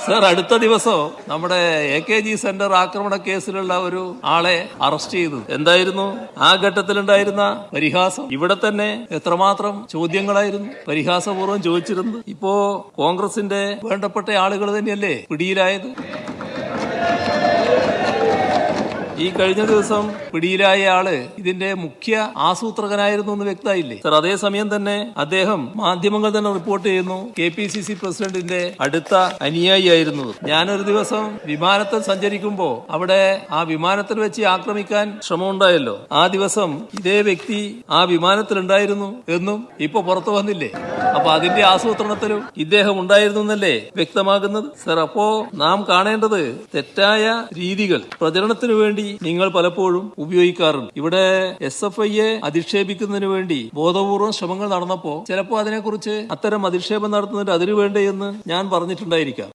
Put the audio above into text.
Sir, അടുത്ത ദിവസം നമ്മുടെ AKG സെന്റർ ആക്രമണ കേസിലുള്ള ഒരു ആളെ അറസ്റ്റ് ചെയ്തു. എന്തായിരുന്നു ആ ഘട്ടത്തിലുണ്ടായിരുന്ന പരിഹാസം? ഇവിടെ തന്നെ എത്രമാത്രം ചോദ്യങ്ങളായിരുന്നു പരിഹാസപൂർവ്വം ചോദിച്ചിരുന്നത്. ഇപ്പോ കോൺഗ്രസിന്റെ വേണ്ടപ്പെട്ട ആളുകൾ തന്നെയല്ലേ പിടിയിലായത്? ഈ കഴിഞ്ഞ ദിവസം പിടിയിലായ ആള് ഇതിന്റെ മുഖ്യ ആസൂത്രകനായിരുന്നു എന്ന് വ്യക്തമായില്ലേ സർ? അതേസമയം തന്നെ അദ്ദേഹം മാധ്യമങ്ങൾ തന്നെ റിപ്പോർട്ട് ചെയ്യുന്നു KPCC പ്രസിഡന്റിന്റെ അടുത്ത അനുയായി ആയിരുന്നു. ഞാനൊരു ദിവസം വിമാനത്തിൽ സഞ്ചരിക്കുമ്പോ അവിടെ ആ വിമാനത്തിൽ വെച്ച് ആക്രമിക്കാൻ ശ്രമമുണ്ടായല്ലോ. ആ ദിവസം ഇതേ വ്യക്തി ആ വിമാനത്തിലുണ്ടായിരുന്നു എന്നും ഇപ്പൊ പുറത്തു വന്നില്ലേ? അപ്പൊ അതിന്റെ ആസൂത്രണത്തിലും ഇദ്ദേഹം ഉണ്ടായിരുന്നു എന്നല്ലേ വ്യക്തമാകുന്നത് സർ? അപ്പോ നാം കാണേണ്ടത് തെറ്റായ രീതികൾ പ്രചരണത്തിനു വേണ്ടി നിങ്ങൾ പലപ്പോഴും ഉപയോഗിക്കാറുണ്ട്. ഇവിടെ SFIയെ അധിക്ഷേപിക്കുന്നതിന് വേണ്ടി ബോധപൂർവം ശ്രമങ്ങൾ നടന്നപ്പോ ചിലപ്പോ അതിനെക്കുറിച്ച് അത്തരം അധിക്ഷേപം നടത്തുന്നതിന് അതിനു വേണ്ടേ എന്ന് ഞാൻ പറഞ്ഞിട്ടുണ്ടായിരിക്കാം.